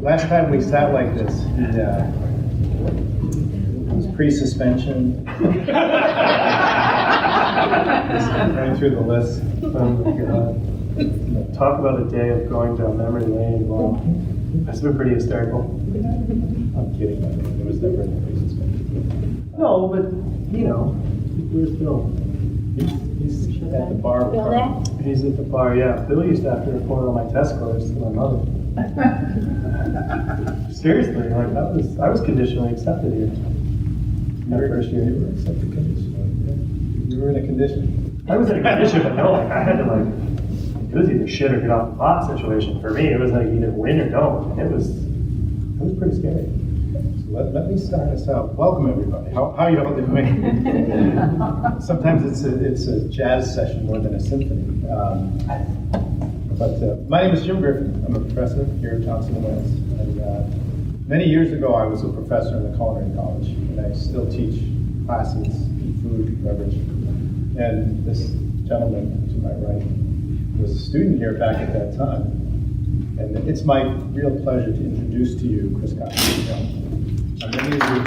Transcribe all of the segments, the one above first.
Last time we sat like this, it was pre-suspension. Running through the list. Talk about a day of going down memory lane. Wow, that's been pretty hysterical. I'm kidding. It was never in the pre-suspension. No, but where's Bill? He's at the bar. He's at the bar. Yeah, Bill used to have to report all my test scores to my mother. Seriously, like I was conditionally accepted here. My first year, You were accepted conditionally. Yeah. You were in a condition. I was in a condition, but no, like I had to it was either shit or get off the pot situation. For me, it was like either win or don't. And it was pretty scary. So let me start us out. Welcome everybody. How are you all doing? Sometimes it's a jazz session more than a symphony. But my name is Jim Griffin. I'm a professor here at Johnson & Wales. And many years ago, I was a professor in the culinary college, and I still teach classes in food, beverage. And this gentleman to my right was a student here back at that time. And it's my real pleasure to introduce to you Chris Cosentino. Many of you,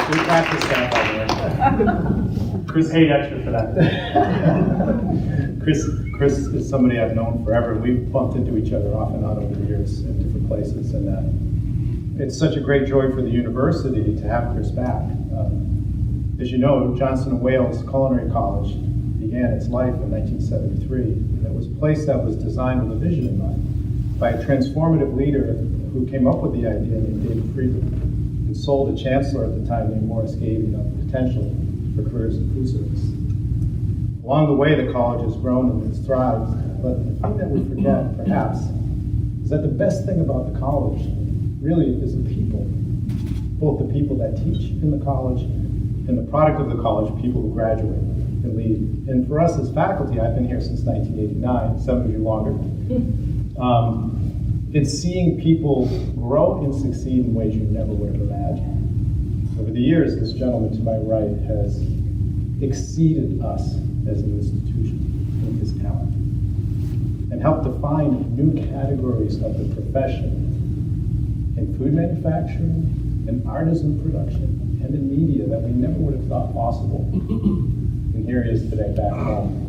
we practiced that, by the way. Chris paid extra for that. Chris is somebody I've known forever. We've bumped into each other off and on over the years in different places. And it's such a great joy for the university to have Chris back. As you know, Johnson & Wales Culinary College began its life in 1973. And it was a place that was designed with a vision in mind by a transformative leader who came up with the idea named David Friedman and sold a chancellor at the time named Morris Gavey on the potential for careers in food service. Along the way, the college has grown and it's thrived, but the thing that we forget, perhaps, is that the best thing about the college really is the people. Both the people that teach in the college and the product of the college, people who graduate and leave. And for us as faculty, I've been here since 1989, some of you longer. It's seeing people grow and succeed in ways you never would have imagined. Over the years, this gentleman to my right has exceeded us as an institution in his talent and helped define new categories of the profession in food manufacturing, in artisan production, and in media that we never would have thought possible. And here he is today back home.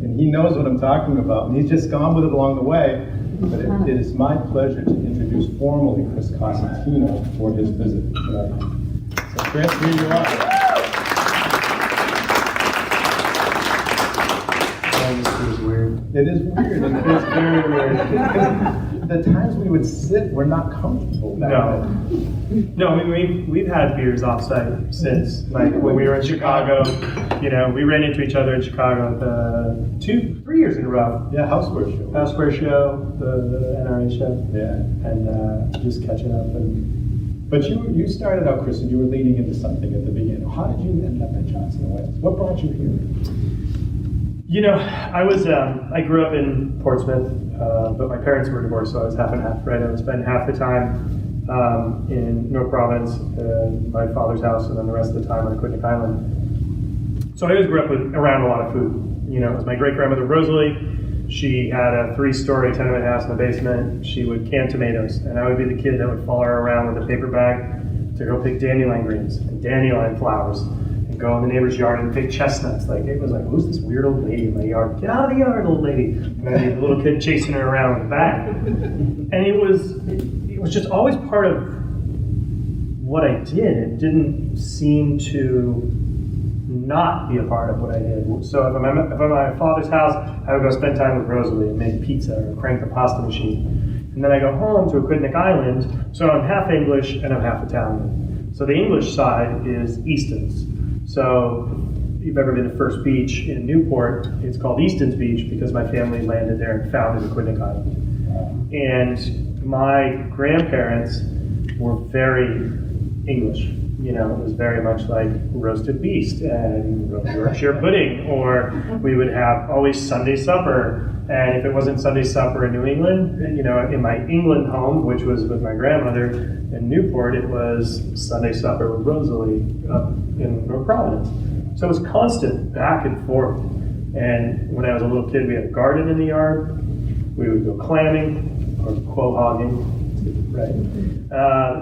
And he knows what I'm talking about, and he's just gone with it along the way. But it is my pleasure to introduce formally Chris Cosentino for his visit tonight. So Chris, here you are. This is weird. It is weird. It is very weird. The times we would sit were not comfortable. No, I mean, we've had beers offsite since, like when we were in Chicago. We ran into each other in Chicago 3 years in a row. Yeah, Houseware Show. Houseware Show, the NRA show. Yeah. And just catching up. But you started out, Chris, and you were leading into something at the beginning. How did you end up at Johnson & Wales? What brought you here? I grew up in Portsmouth, but my parents were divorced, so I was half and half, right? I would spend half the time in North Providence, my father's house, and then the rest of the time on Aquidneck Island. So I always grew up around a lot of food. It was my great-grandmother Rosalie. She had a 3-story tenement house in the basement. She would can tomatoes, and I would be the kid that would follow her around with a paper bag to go pick dandelion greens and dandelion flowers and go in the neighbor's yard and pick chestnuts. It was like, who's this weird old lady in my yard? Get out of the yard, old lady. And I'd be the little kid chasing her around with a bag. And it was just always part of what I did. It didn't seem to not be a part of what I did. So if I'm at my father's house, I would go spend time with Rosalie and make pizza or crank the pasta machine. And then I go home to Aquidneck Island, so I'm half English and I'm half Italian. So the English side is Easton's. So if you've ever been to First Beach in Newport, it's called Easton's Beach because my family landed there and founded Aquidneck Island. And my grandparents were very English. It was very much like roasted beast and Yorkshire pudding, or we would have always Sunday supper. And if it wasn't Sunday supper in New England, in my England home, which was with my grandmother in Newport, it was Sunday supper with Rosalie up in North Providence. So it was constant back and forth. And when I was a little kid, we had a garden in the yard. We would go clamming or quahogging, right?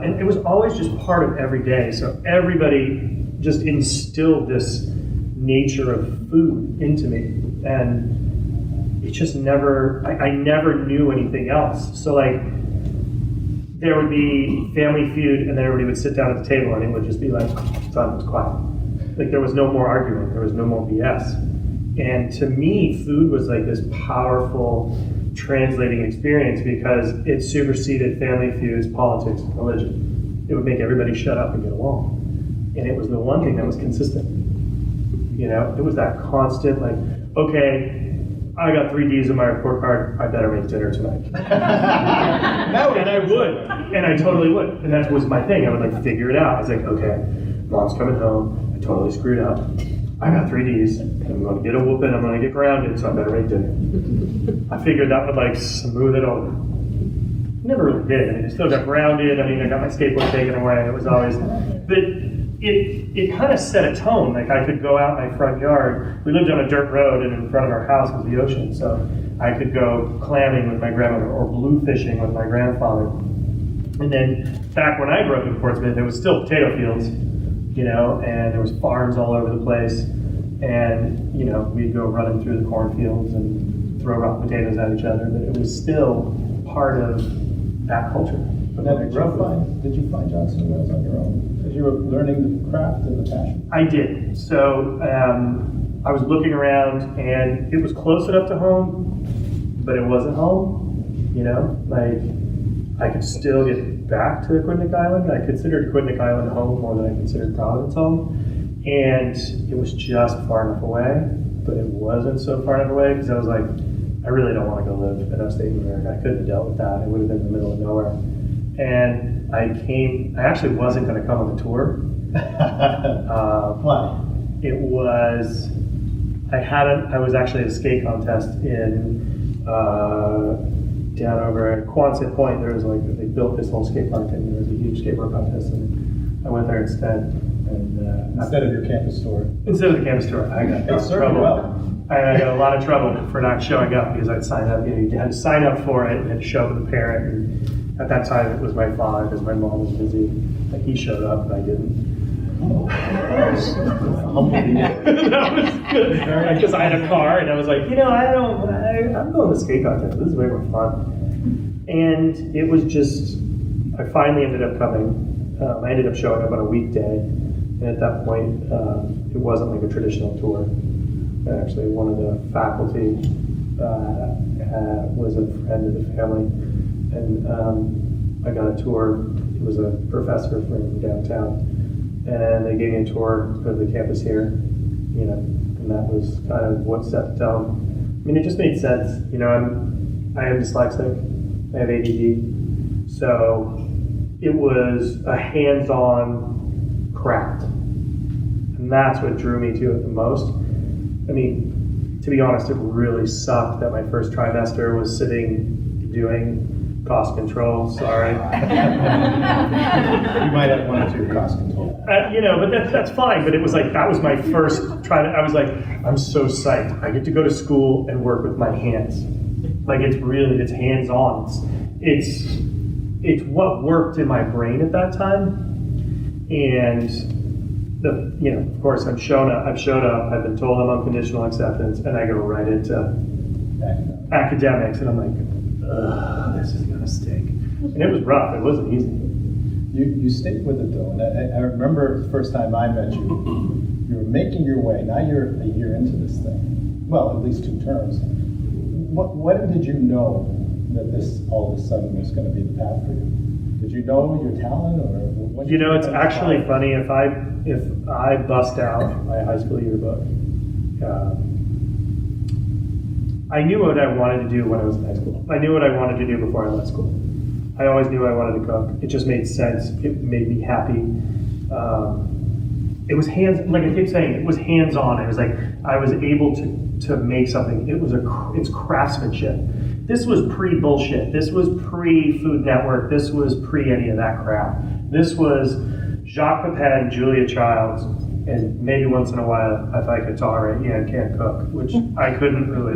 And it was always just part of every day. So everybody just instilled this nature of food into me. And it just never, I never knew anything else. So like, there would be Family Feud, and then everybody would sit down at the table, and it would just be like, done, it was quiet. Like there was no more arguing, there was no more BS. And to me, food was like this powerful translating experience because it superseded Family Feuds, politics, religion. It would make everybody shut up and get along. And it was the one thing that was consistent. You know, it was that constant like, okay, I got 3 Ds in my report card, I better make dinner tonight. And I would, and I totally would. And that was my thing, I would like figure it out. I was like, okay, Mom's coming home, I totally screwed up. I got 3 Ds, and I'm gonna get a whooping, I'm gonna get grounded, so I better make dinner. I figured that would like smooth it over. Never really did, I mean, I still got grounded, I mean, I got my skateboard taken away, it was always, but it kind of set a tone. Like I could go out my front yard. We lived on a dirt road, and in front of our house was the ocean. So I could go clamming with my grandmother or blue fishing with my grandfather. And then back when I grew up in Portsmouth, there was still potato fields, you know, and there was farms all over the place. And you know, we'd go running through the cornfields and throw rotten potatoes at each other. But it was still part of that culture. Now, did you find Johnson & Wales on your own? Because you were learning the craft and the passion? I did. So I was looking around, and it was close enough to home, but it wasn't home. You know, like I could still get back to Aquidneck Island. I considered Aquidneck Island home more than I considered Providence home. And it was just far enough away, but it wasn't so far enough away because I was like, I really don't want to go live in upstate New York. I couldn't have dealt with that. It would have been in the middle of nowhere. And I actually wasn't going to come on the tour. Why? It was, I was actually at a skate contest in, down over at Quonset Point. There was like, they built this whole skate park, and there was a huge skateboard contest, and I went there instead. And instead of your campus tour? Instead of the campus tour, I got trouble. Well. I got a lot of trouble for not showing up because I'd signed up. You know, you had to sign up for it and had to show up with a parent. And at that time, it was my father because my mom was busy. Like he showed up and I didn't. Humble That was good because I had a car and I was like, you know, I'm going to skate contest. This is way more fun. And it was just, I finally ended up coming. I ended up showing up on a weekday. And at that point, it wasn't like a traditional tour. Actually, one of the faculty was a friend of the family, and I got a tour. He was a professor from downtown, and they gave me a tour of the campus here, you know, and that was kind of what set the tone. I mean, it just made sense. You know, I am dyslexic, I have ADD, so it was a hands-on craft, and that's what drew me to it the most. I mean, to be honest, it really sucked that my first trimester was sitting doing cost control. Sorry. You might have 1 or 2 cost control. You know, but that's fine. But it was like, that was my first I was like, I'm so psyched. I get to go to school and work with my hands. Like it's hands-on. It's what worked in my brain at that time. And you know, of course, I've showed up, I've been told I'm unconditional acceptance, and I go right into academics, and I'm like, ugh, this is gonna stink. And it was rough, it wasn't easy. You stayed with it though, and I remember the first time I met you, you were making your way, now you're a year into this thing, well, at least 2 terms. When did you know that this all of a sudden was gonna be the path for you? Did you know your talent, or what? You know, it's actually funny, if I bust out my high school yearbook, I knew what I wanted to do when I was in high school. I knew what I wanted to do before I left school. I always knew I wanted to cook. It just made sense. It made me happy. It was like I keep saying, it was hands-on. It was like I was able to make something. It's craftsmanship. This was pre-bullshit. This was pre-Food Network. This was pre any of that crap. This was Jacques Pepin, Julia Childs, and maybe once in a while, if I could tolerate, can't cook, which I couldn't really.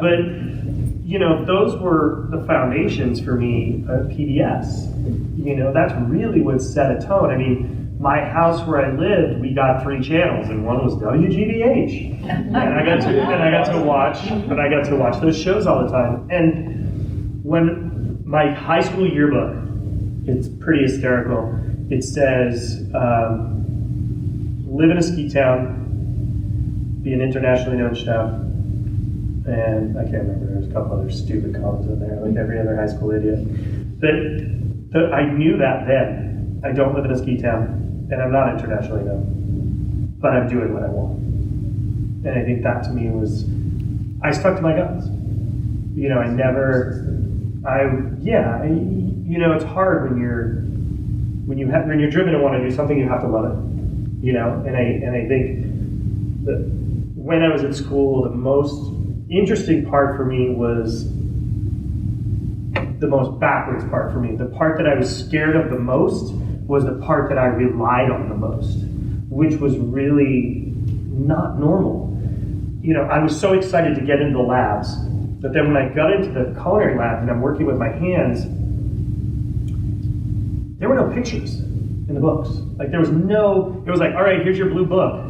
But those were the foundations for me of PBS. That's really what set a tone. I mean, my house where I lived, we got 3 channels, and one was WGBH, and I got to watch those shows all the time. And when my high school yearbook, it's pretty hysterical. It says, live in a ski town, be an internationally known chef, and I can't remember, there's a couple other stupid comments in there, like every other high school idiot. But I knew that then. I don't live in a ski town, and I'm not internationally known, but I'm doing what I want. And I think that to me was, I stuck to my guns. It's hard when you're driven to want to do something, you have to love it. And I think that when I was at school, the most interesting part for me was the most backwards part for me. The part that I was scared of the most was the part that I relied on the most, which was really not normal. I was so excited to get into the labs, but then when I got into the culinary lab and I'm working with my hands, there were no pictures in the books. Like it was like, all right, here's your blue book.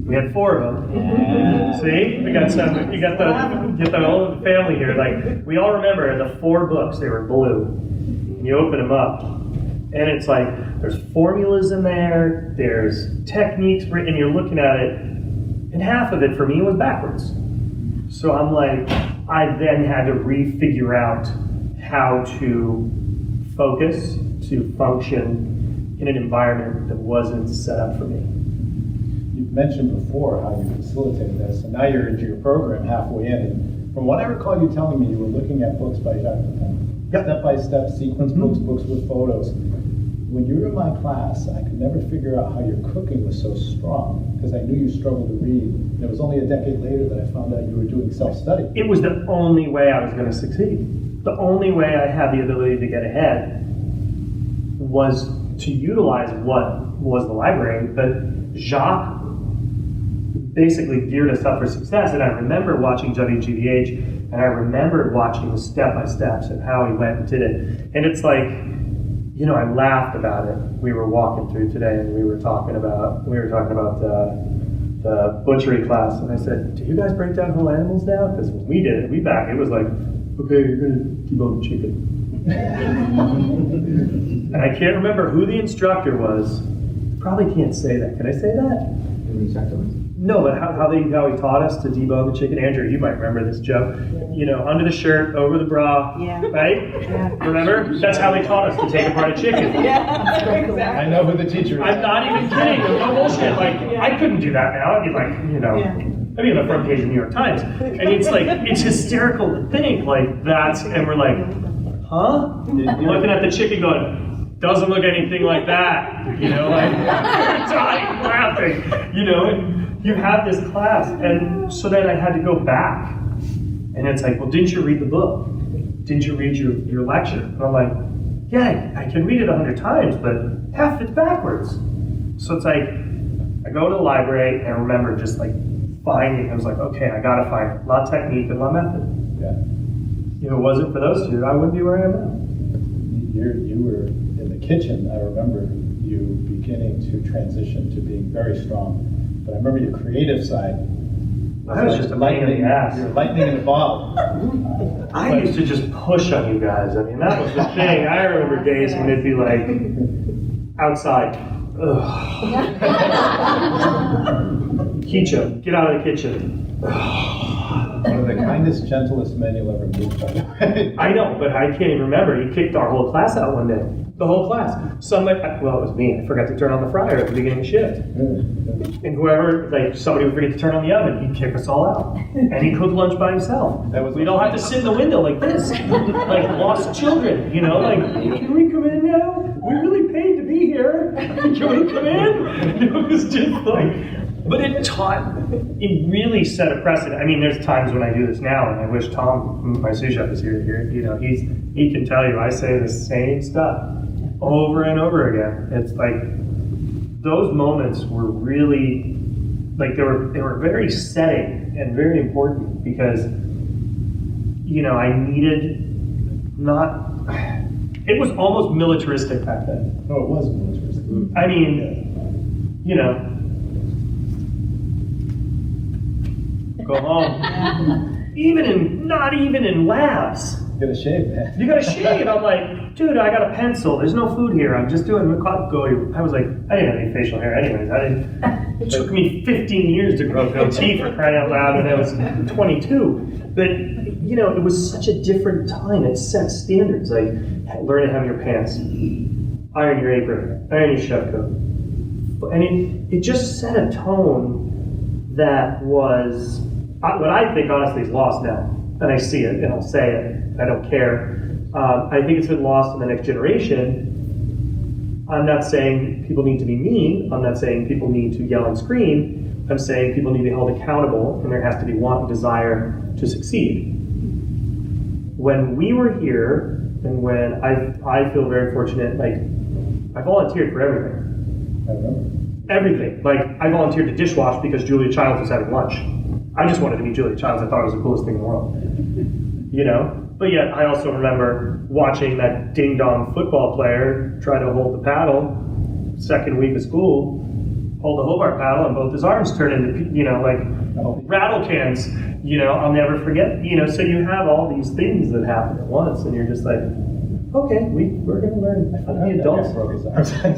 We had 4 of them. Yeah. See, you got the whole family here. Like we all remember the 4 books. They were blue. And you open them up, and it's like there's formulas in there. There's techniques written, and you're looking at it, and half of it for me was backwards. So I'm like, I then had to refigure out how to focus, to function in an environment that wasn't set up for me. You mentioned before how you facilitated this, and now you're into your program halfway in. And from what I recall you telling me, you were looking at books by Jacques Cosentino. Yep. Step-by-step sequence books with photos. When you were in my class, I could never figure out how your cooking was so strong, because I knew you struggled to read. And it was only a decade later that I found out you were doing self-study. It was the only way I was going to succeed. The only way I had the ability to get ahead was to utilize what was the library, but Jacques basically geared us up for success. And I remember watching WGBH, and I remembered watching the step-by-steps and how he went and did it. And it's like, I laughed about it. We were walking through today, and we were talking about the butchery class, and I said, do you guys break down whole animals now? Because when we did it, it was like, okay, you're going to debone the chicken. And I can't remember who the instructor was. Probably can't say that. Can I say that? No, but how he taught us to debone the chicken. Andrew, you might remember this joke. Under the shirt, over the bra, right? Yeah. Remember? That's how they taught us to take apart a chicken. Yeah, exactly. I know who the teacher is. I'm not even kidding. No bullshit. Like, I couldn't do that now. I'd be like, I'd be on the front page of the New York Times. And it's like, it's hysterical to think like that's, and we're like, huh? Looking at the chicken going, doesn't look anything like that. Dying laughing. You have this class. And so then I had to go back. And it's like, well, didn't you read the book? Didn't you read your lecture? And I'm like, yeah, I can read it 100 times, but half it's backwards. So it's like, I go to the library and I remember just like finding, I was like, okay, I gotta find it. A lot of technique and a lot of method. Yeah. If it wasn't for those two, I wouldn't be where I am now. You were in the kitchen. I remember you beginning to transition to being very strong. But I remember your creative side. I was just a lightning in the ass. You're lightning in the bottle. I used to just push on you guys. I mean, that was the thing. I remember days when it'd be like, outside. Kicho, get out of the kitchen. One of the kindest, gentlest men you'll ever meet, by the way. I know, but I can't even remember. He kicked our whole class out one day. The whole class. Somebody, well, it was me. I forgot to turn on the fryer at the beginning of the shift. And whoever, somebody would forget to turn on the oven, he'd kick us all out. And he cooked lunch by himself. We'd all have to sit in the window like this, like lost children, can we come in now? We really paid to be here. Can we come in? It was just like, but it really set a precedent. I mean, there's times when I do this now, and I wish Tom, my sous chef, is here. He can tell you I say the same stuff over and over again. It's like those moments were really they were very setting and very important because I needed not. It was almost militaristic back then. No, it was militaristic. I mean, go home. Not even in labs. Get a shave, man. You got to shave. I'm like, dude, I got a pencil. There's no food here. I'm just doing go. I was like, I didn't have any facial hair anyways. It took me 15 years to grow goatee for crying out loud when I was 22. But, it was such a different time. It set standards. Like, learn to hem your pants, iron your apron, iron your chef coat. And it just set a tone that was, what I think honestly is lost now. And I see it, and I'll say it. I don't care. I think it's been lost in the next generation. I'm not saying people need to be mean. I'm not saying people need to yell and scream. I'm saying people need to be held accountable, and there has to be want and desire to succeed. When we were here, and when I feel very fortunate, like, I volunteered for everything. I remember. Everything. Like, I volunteered to dishwash because Julia Childs was having lunch. I just wanted to meet Julia Childs. I thought it was the coolest thing in the world. But yet, I also remember watching that ding-dong football player try to hold the paddle, second week of school, hold the Hobart paddle, and both his arms turn into, rattle cans. I'll never forget. So you have all these things that happen at once, and you're just like, okay, we're going to learn how to be adults.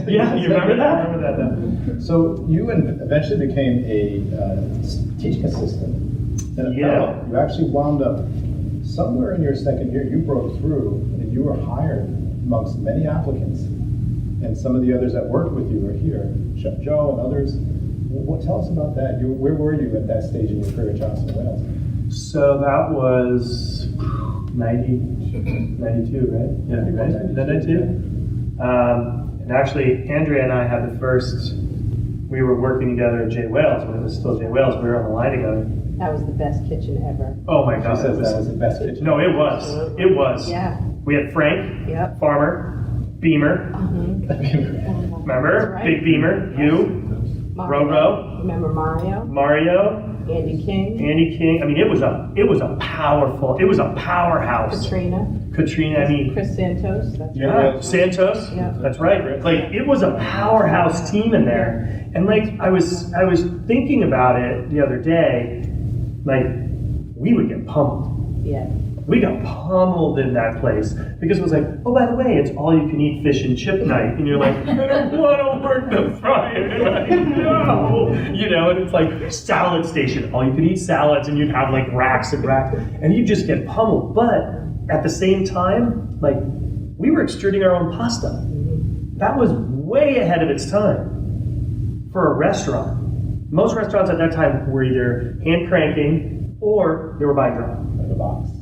Yeah, you remember that? I remember that. So you eventually became a teaching assistant and a fellow. You actually wound up somewhere in your second year. You broke through, and you were hired amongst many applicants. And some of the others that worked with you are here, Chef Joe and others. Tell us about that. Where were you at that stage in your career at Johnson Wales? So that was 92, right? Yeah, right? 92? And actually, Andrea and I had we were working together at J. Wales, when it was still J. Wales. We were on the line together. That was the best kitchen ever. Oh my God. She says that was the best kitchen. No, it was. Absolutely. It was. Yeah. We had Frank, Yep. Farmer, Beamer. Remember? Right. Big Beamer, you, Rogo. Remember Mario? Mario. Andy King. I mean, it was a powerhouse. Katrina. Chris Santos. That's Yeah, right. Santos. Yeah. That's right. Like, it was a powerhouse team in there. And like, I was thinking about it the other day. Like, we would get pummeled. Yeah. We got pummeled in that place because it was like, oh, by the way, it's all you can eat fish and chip night. And you're like, I don't want to work the Friday. Like, no. And it's like salad station, all you can eat salads, and you'd have like racks and racks, and you just get pummeled. But at the same time, like, we were extruding our own pasta. That was way ahead of its time for a restaurant. Most restaurants at that time were either hand cranking or they were buying dry.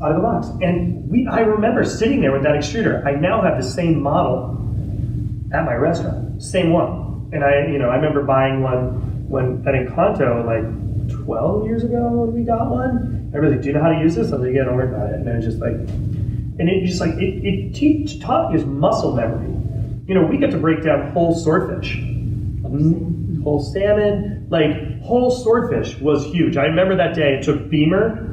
Out of the box. And I remember sitting there with that extruder. I now have the same model at my restaurant. Same one. And I remember buying one at Encanto like 12 years ago when we got one. Everybody's like, do you know how to use this? I was like, yeah, don't worry about it. And it was just like, it taught you muscle memory. We get to break down whole swordfish. Whole salmon, like whole swordfish was huge. I remember that day it took Beamer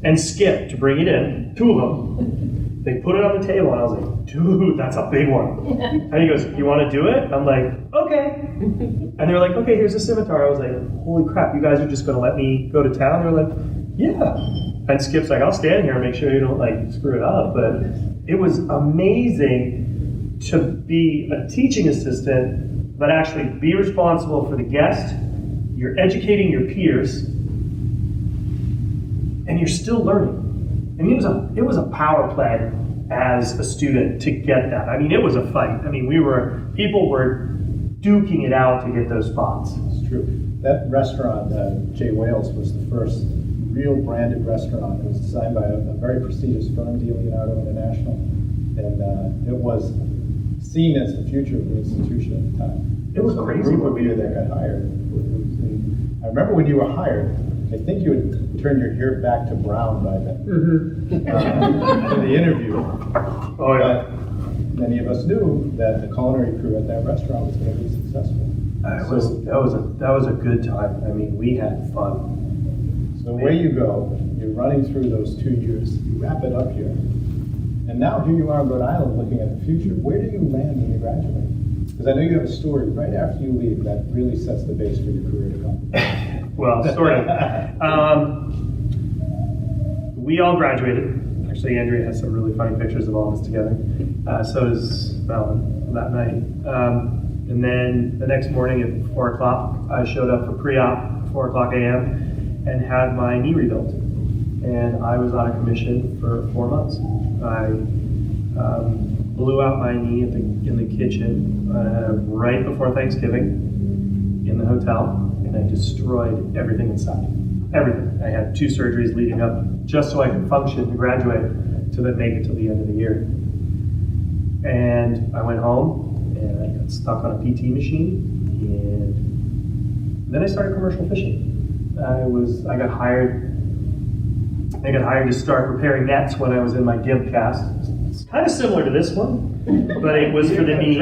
and Skip to bring it in, two of them. They put it on the table and I was like, dude, that's a big one. And he goes, you want to do it? I'm like, okay. And they were like, okay, here's a scimitar. I was like, holy crap, you guys are just going to let me go to town? They were like, yeah. And Skip's like, I'll stand here and make sure you don't like screw it up. But it was amazing to be a teaching assistant, but actually be responsible for the guest. You're educating your peers, and you're still learning. I mean, it was a power play as a student to get that. I mean, it was a fight. I mean, people were duking it out to get those spots. It's true. That restaurant, J. Wales, was the first real branded restaurant. It was designed by a very prestigious firm, D. Leonardo International, and it was seen as the future of the institution at the time. It was so crazy. A group of you that got hired. I remember when you were hired, I think you had turned your hair back to brown by then. In the interview. Oh yeah. But many of us knew that the culinary crew at that restaurant was going to be successful. That was a good time. I mean, we had fun. So away you go. You're running through those 2 years. You wrap it up here. And now here you are in Rhode Island looking at the future. Where do you land when you graduate? Because I know you have a story right after you leave that really sets the base for your career to come. Well, sort of. We all graduated. Actually, Andrea has some really funny pictures of all of us together. So does Melvin that night. And then the next morning at 4 o'clock, I showed up for pre-op, 4 o'clock a.m., and had my knee rebuilt. And I was out of commission for 4 months. I blew out my knee in the kitchen right before Thanksgiving in the hotel, and I destroyed everything inside. Everything. I had 2 surgeries leading up just so I could function to graduate to then make it till the end of the year. And I went home and I got stuck on a PT machine, and then I started commercial fishing. I got hired to start repairing nets when I was in my gimp cast. It's kind of similar to this one, but it was for the knee.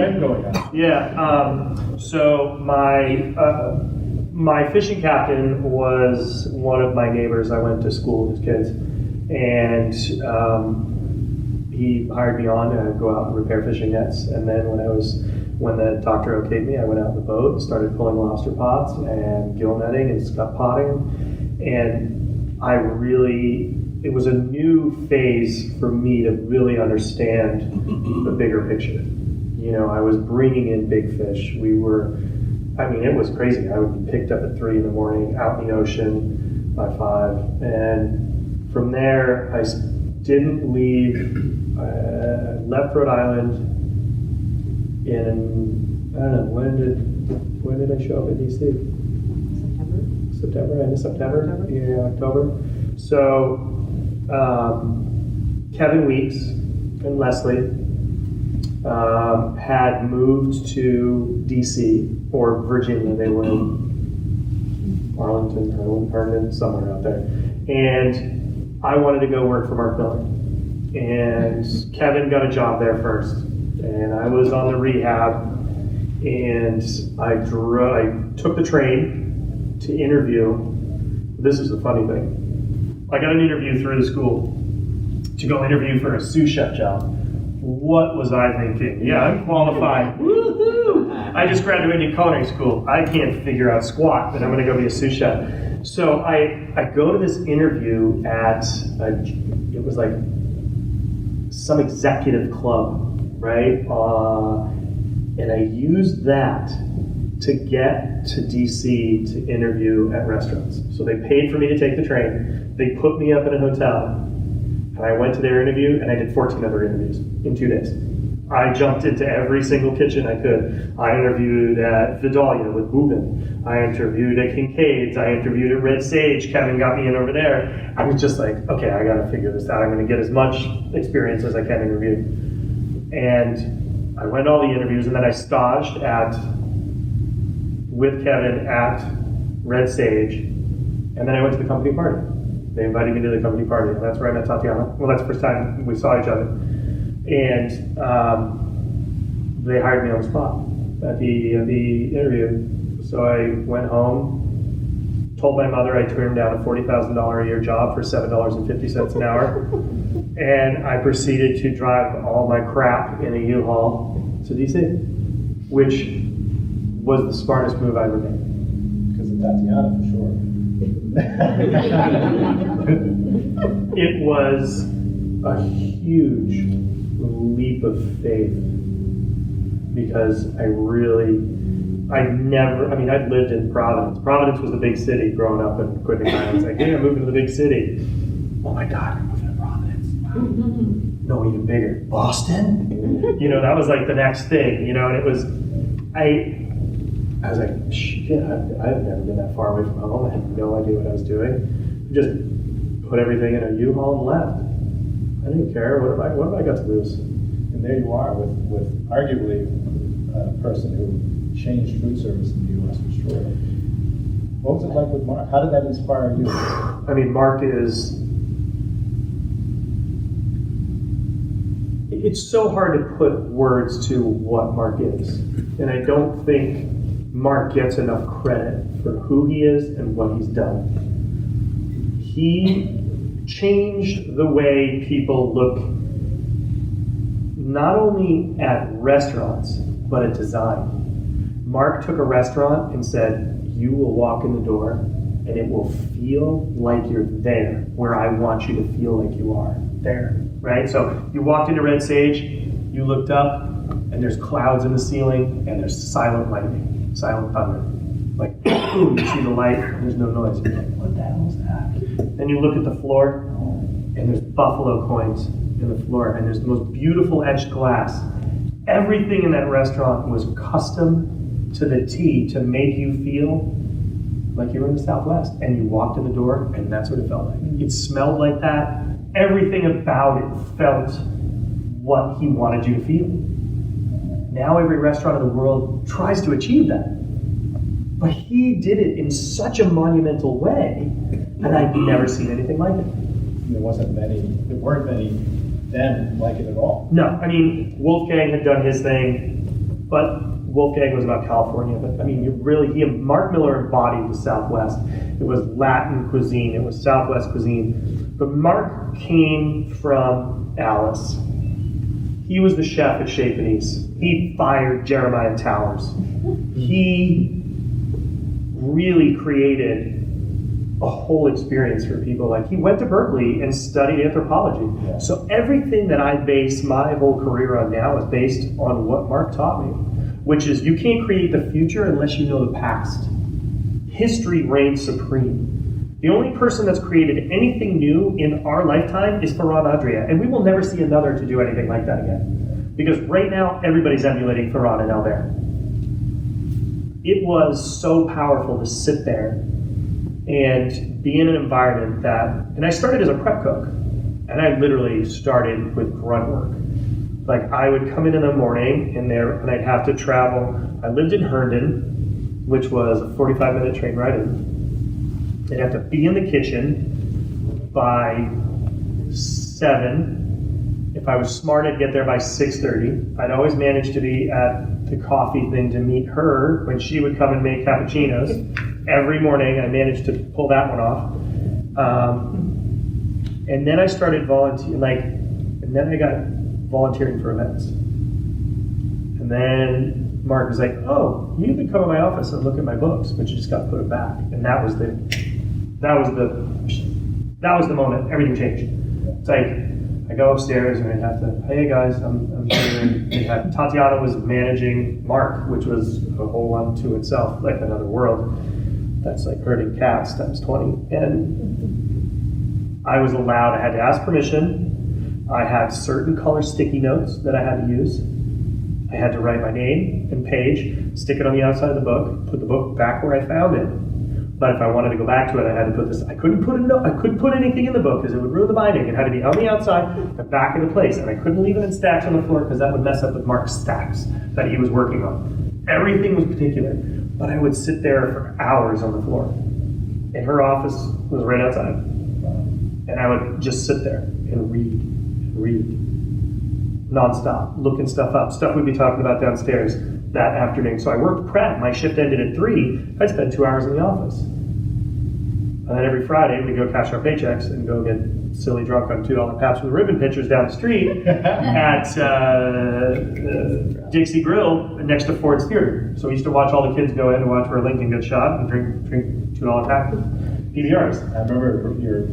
Yeah. So my fishing captain was one of my neighbors. I went to school with his kids, and he hired me on to go out and repair fishing nets. And then when the doctor okayed me, I went out in the boat and started pulling lobster pots and gill netting and scup potting. And it was a new phase for me to really understand the bigger picture. You know, I was bringing in big fish. It was crazy. I would be picked up at 3 a.m, out in the ocean by 5. And from there, I didn't leave. I left Rhode Island in, I don't know, when did I show up in DC? September, end of September? Yeah, October. So, Kevin Weeks and Leslie had moved to DC or Virginia. They were in Arlington, Herndon, somewhere out there. And I wanted to go work for Mark Miller. And Kevin got a job there first. And I was on the rehab, and I took the train to interview. This is the funny thing. I got an interview through the school to go interview for a sous chef job. What was I thinking? Yeah, I'm qualified. Woohoo! I just graduated culinary school. I can't figure out squat, but I'm going to go be a sous chef. So I go to this interview at, it was like some executive club, right? And I used that to get to DC to interview at restaurants. So they paid for me to take the train. They put me up in a hotel, and I went to their interview, and I did 14 other interviews in 2 days. I jumped into every single kitchen I could. I interviewed at Vidalia with Boobin. I interviewed at Kincaid's. I interviewed at Red Sage. Kevin got me in over there. I was just like, okay, I got to figure this out. I'm going to get as much experience as I can interview. And I went to all the interviews, and then I staged with Kevin at Red Sage, and then I went to the company party. They invited me to the company party, and that's where I met Tatiana. Well, that's the first time we saw each other. And they hired me on the spot at the interview. So I went home, told my mother I turned down a $40,000 a year job for $7.50 an hour, and I proceeded to drive all my crap in a U-Haul to DC, which was the smartest move I ever made. Because of Tatiana, for sure. It was a huge leap of faith, because I'd lived in Providence. Providence was the big city growing up in Quincy Islands. Like, hey, I'm moving to the big city. Oh my God, you're moving to Providence. No, even bigger. Boston? That was like the next thing, and it was, I was like, shit, I've never been that far away from home. I had no idea what I was doing. Just put everything in a U-Haul and left. I didn't care. What have I got to lose? And there you are with arguably a person who changed food service in the U.S. for sure. What was it like with Mark? How did that inspire you? I mean, Mark is... It's so hard to put words to what Mark is. And I don't think Mark gets enough credit for who he is and what he's done. He changed the way people look not only at restaurants, but at design. Mark took a restaurant and said, you will walk in the door and it will feel like you're there, where I want you to feel like you are there, right? So you walked into Red Sage, you looked up, and there's clouds in the ceiling, and there's silent lightning, silent thunder. Like, boom, you see the light, and there's no noise. You're like, what the hell is that? Then you look at the floor, and there's buffalo coins in the floor, and there's the most beautiful etched glass. Everything in that restaurant was custom to the T to make you feel like you were in the Southwest. And you walked in the door, and that's what it felt like. It smelled like that. Everything about it felt what he wanted you to feel. Now every restaurant in the world tries to achieve that. But he did it in such a monumental way, and I've never seen anything like it. There weren't many then like it at all. No, I mean, Wolfgang had done his thing, but Wolfgang was about California. But I mean, Mark Miller embodied the Southwest. It was Latin cuisine, it was Southwest cuisine. But Mark came from Alice. He was the chef at Chez Panisse. He fired Jeremiah Towers. He really created a whole experience for people. Like, he went to Berkeley and studied anthropology. Yeah. So everything that I base my whole career on now is based on what Mark taught me, which is you can't create the future unless you know the past. History reigns supreme. The only person that's created anything new in our lifetime is Ferran Adria, and we will never see another to do anything like that again. Because right now, everybody's emulating Ferran and Albert. It was so powerful to sit there and be in an environment that, and I started as a prep cook, and I literally started with grunt work. Like, I would come in the morning and I'd have to travel. I lived in Herndon, which was a 45-minute train ride in. I'd have to be in the kitchen by 7. If I was smart, I'd get there by 6:30. I'd always manage to be at the coffee thing to meet her when she would come and make cappuccinos. Every morning, I managed to pull that one off. And then I started and then I got volunteering for events. And then Mark was like, oh, you can come in my office and look at my books, but you just got to put them back. And that was the moment everything changed. It's like, I go upstairs and I'd have to, hey guys, I'm here. And Tatiana was managing Mark, which was a whole unto itself, like another world. That's like herding cats times 20. And I was allowed, I had to ask permission. I had certain color sticky notes that I had to use. I had to write my name and page, stick it on the outside of the book, put the book back where I found it. But if I wanted to go back to it, I had to put this. I couldn't put anything in the book because it would ruin the binding. It had to be on the outside and back into place, and I couldn't leave it in stacks on the floor because that would mess up with Mark's stacks that he was working on. Everything was particular, but I would sit there for hours on the floor. And her office was right outside, and I would just sit there and read, nonstop, looking stuff up, stuff we'd be talking about downstairs that afternoon. So I worked prep. My shift ended at 3. I'd spend 2 hours in the office. And then every Friday, we'd go cash our paychecks and go get silly drunk on $2 Pabst with ribbon pitchers down the street at Dixie Grill next to Ford's Theater. So we used to watch all the kids go in and watch where Lincoln gets shot and drink $2 Pabst PBRs. I remember your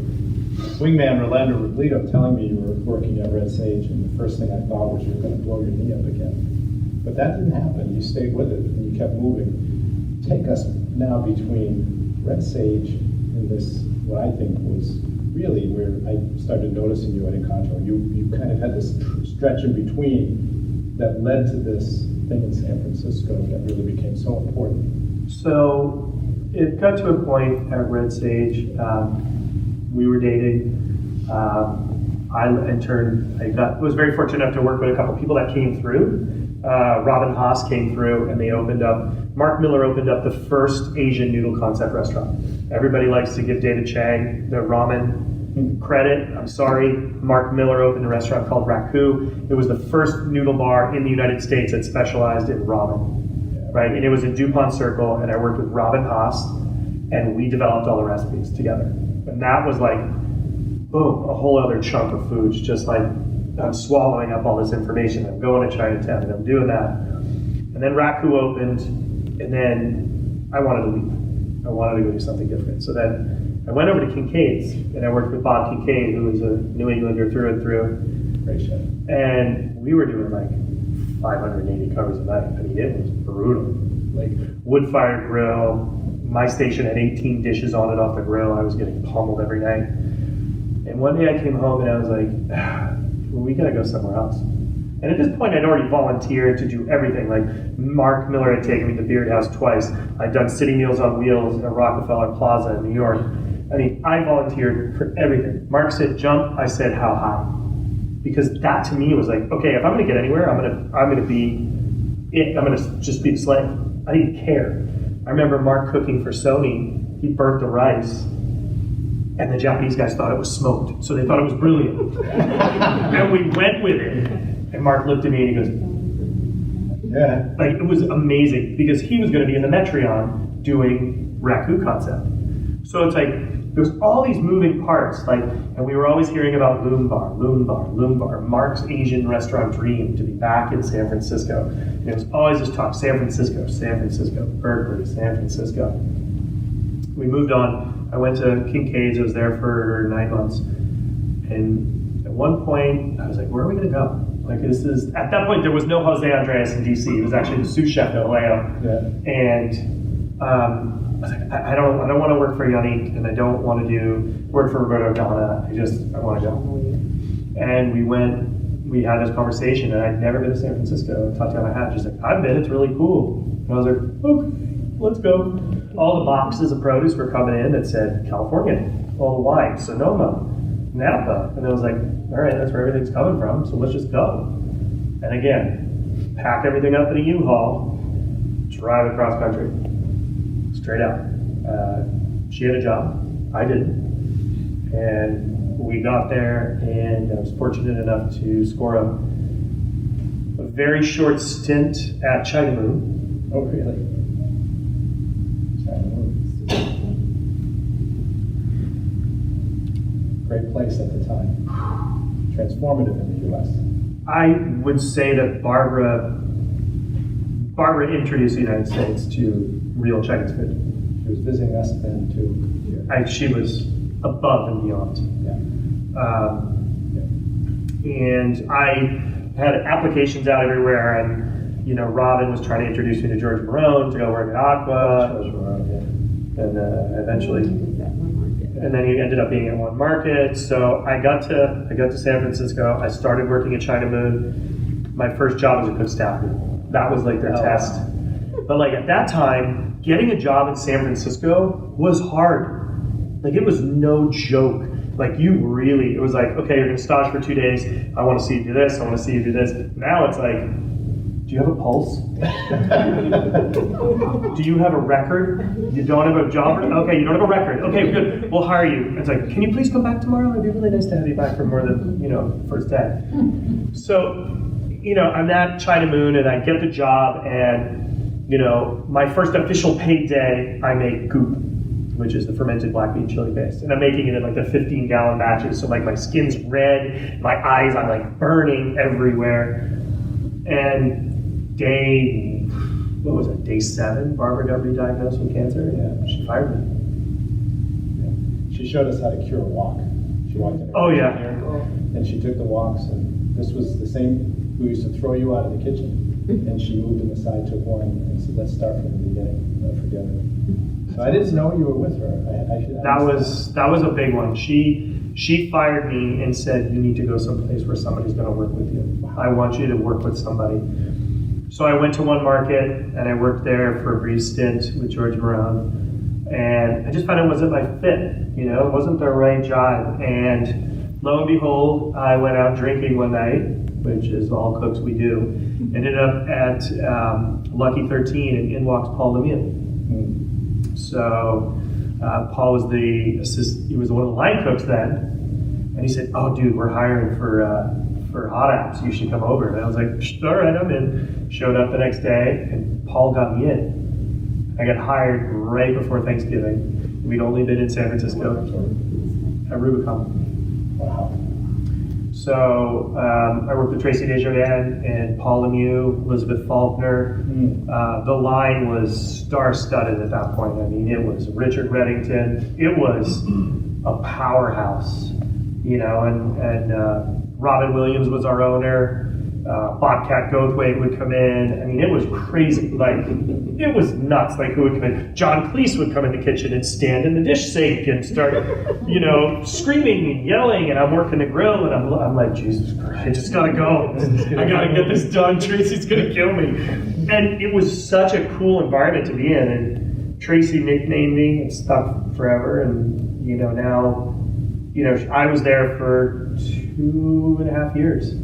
wingman, Rolando Robledo, telling me you were working at Red Sage, and the first thing I thought was you were going to blow your knee up again. But that didn't happen. You stayed with it, and you kept moving. Take us now between Red Sage and this, what I think was really where I started noticing you at Encanto. You kind of had this stretch in between that led to this thing in San Francisco that really became so important. So it got to a point at Red Sage. We were dating. I was very fortunate enough to work with a couple people that came through. Robin Haas came through, and Mark Miller opened up the first Asian noodle concept restaurant. Everybody likes to give David Chang the ramen credit. I'm sorry. Mark Miller opened a restaurant called Raku. It was the first noodle bar in the United States that specialized in ramen, right? And it was in DuPont Circle, and I worked with Robin Haas, and we developed all the recipes together. And that was like boom, a whole other chunk of food's just like, I'm swallowing up all this information. I'm going to Chinatown and I'm doing that. And then Raku opened, and then I wanted to leave. I wanted to go do something different. So then I went over to Kincaid's, and I worked with Bob Kincaid, who was a New Englander through and through. Great chef. And we were doing like 580 covers a night. I mean, it was brutal. Like wood-fired grill. My station had 18 dishes on it off the grill. I was getting pummeled every night. And one day I came home and I was like, well, we gotta go somewhere else. And at this point, I'd already volunteered to do everything. Like Mark Miller had taken me to the Beard House twice. I'd done City Meals on Wheels at Rockefeller Plaza in New York. I mean, I volunteered for everything. Mark said jump, I said how high. Because that to me was like, okay, if I'm gonna get anywhere, I'm gonna be it. I'm gonna just be the slave. I didn't care. I remember Mark cooking for Sony. He burnt the rice, and the Japanese guys thought it was smoked, so they thought it was brilliant. And we went with it. And Mark looked at me and he goes, Yeah. like it was amazing because he was going to be in the Metreon doing Raku concept. So it's like there's all these moving parts, like, and we were always hearing about Loom Bar, Loom Bar, Loom Bar, Mark's Asian restaurant dream to be back in San Francisco. And it was always this talk, San Francisco, Berkeley, San Francisco. We moved on. I went to Kincaid's. I was there for 9 months. And at one point, I was like, where are we going to go? Like this is, at that point, there was no Jose Andres in DC. It was actually the sous chef at Aleo. Yeah. And I was like, I don't want to work for Yannick, and I don't want to work for Roberto Donna. I want to go. And we had this conversation, and I'd never been to San Francisco. Tatiana had, she's like, I've been, it's really cool. And I was like, okay, let's go. All the boxes of produce were coming in that said California, all the wine, Sonoma, Napa. And I was like, all right, that's where everything's coming from, so let's just go. And again, pack everything up in a U-Haul, drive across country, straight out. She had a job, I didn't. And we got there, and I was fortunate enough to score a very short stint at China Moon. Oh, really? Great place at the time. Transformative in the U.S. I would say that Barbara introduced the United States to real Chinese food. She was visiting us then too. She was above and beyond. And I had applications out everywhere, and Robin was trying to introduce me to George Marone to go work at Aqua, and eventually, and then he ended up being at One Market. So I got to San Francisco. I started working at China Moon. My first job was a cook staff. That was like their test. But like at that time, getting a job in San Francisco was hard. Like it was no joke. Like it was like, okay, you're gonna stage for 2 days. I want to see you do this. I want to see you do this. Now it's like, do you have a pulse? Do you have a record? You don't have a job? Okay, you don't have a record. Okay, good. We'll hire you. It's like, can you please come back tomorrow? It'd be really nice to have you back for more than, first day. So, I'm at China Moon and I get the job, and, my first official paid day, I make goop, which is the fermented black bean chili paste. And I'm making it in like the 15-gallon batches. So like my skin's red, my eyes, I'm like burning everywhere. And day 7, Barbara got re-diagnosed with cancer. Yeah. She fired me. Yeah. She showed us how to cure a walk. She walked in. Oh yeah. And she took the walks, and this was the same. We used to throw you out of the kitchen, and she moved them aside, took one, and said, "Let's start from the beginning. Don't forget her." So I didn't know you were with her. That was a big one. She fired me and said, "You need to go someplace where somebody's going to work with you. I want you to work with somebody." So I went to One Market, and I worked there for a brief stint with George Marone, and I just found it wasn't my fit. It wasn't the right job. And lo and behold, I went out drinking one night, which is all cooks we do. Ended up at Lucky 13, and in walks Paul Lemieux. So Paul was he was one of the line cooks then, and he said, "Oh, dude, we're hiring for hot apps. You should come over." And I was like, "All right, I'm in." Showed up the next day, and Paul got me in. I got hired right before Thanksgiving. We'd only been in San Francisco at Rubicon. Wow. So I worked with Tracy Desjardins and Paul Lemieux, Elizabeth Faulkner. The line was star-studded at that point. I mean, it was Richard Reddington. It was a powerhouse, you know, and Robin Williams was our owner. Bobcat Goldthwait would come in. I mean, it was crazy. Like, it was nuts. Like, who would come in? John Cleese would come in the kitchen and stand in the dish sink and start, you know, screaming and yelling. And I'm working the grill, and I'm like, Jesus Christ, I just gotta go. I gotta get this done. Tracy's gonna kill me. And it was such a cool environment to be in. And Tracy nicknamed me. It stuck forever. And, you know, now, you know, I was there for 2.5 years.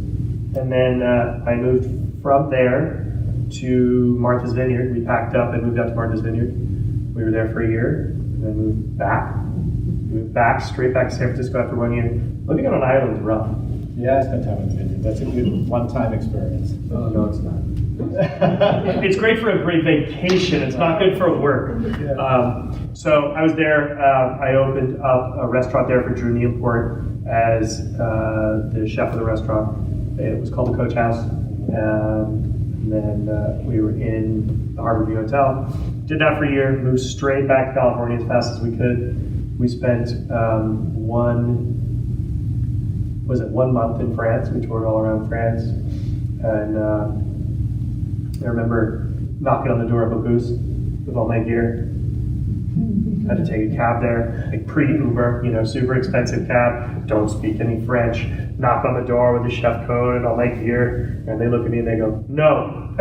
And then I moved from there to Martha's Vineyard. We packed up and moved out to Martha's Vineyard. We were there for a year, and then moved back. Straight back to San Francisco after 1 year. Living on an island is rough. Yeah, I spent time in the vineyard. That's a good one-time experience. Oh, no, it's not. It's great for a great vacation. It's not good for work. So I was there. I opened up a restaurant there for Drew Newport as the chef of the restaurant. It was called the Coach House. And then we were in the Harborview Hotel. Did that for a year, moved straight back to California as fast as we could. We spent 1 month in France. We toured all around France. And I remember knocking on the door of a Boost with all my gear. Had to take a cab there, like pre-Uber, you know, super expensive cab. Don't speak any French. Knock on the door with a chef coat and all my gear, and they look at me and they go, "No."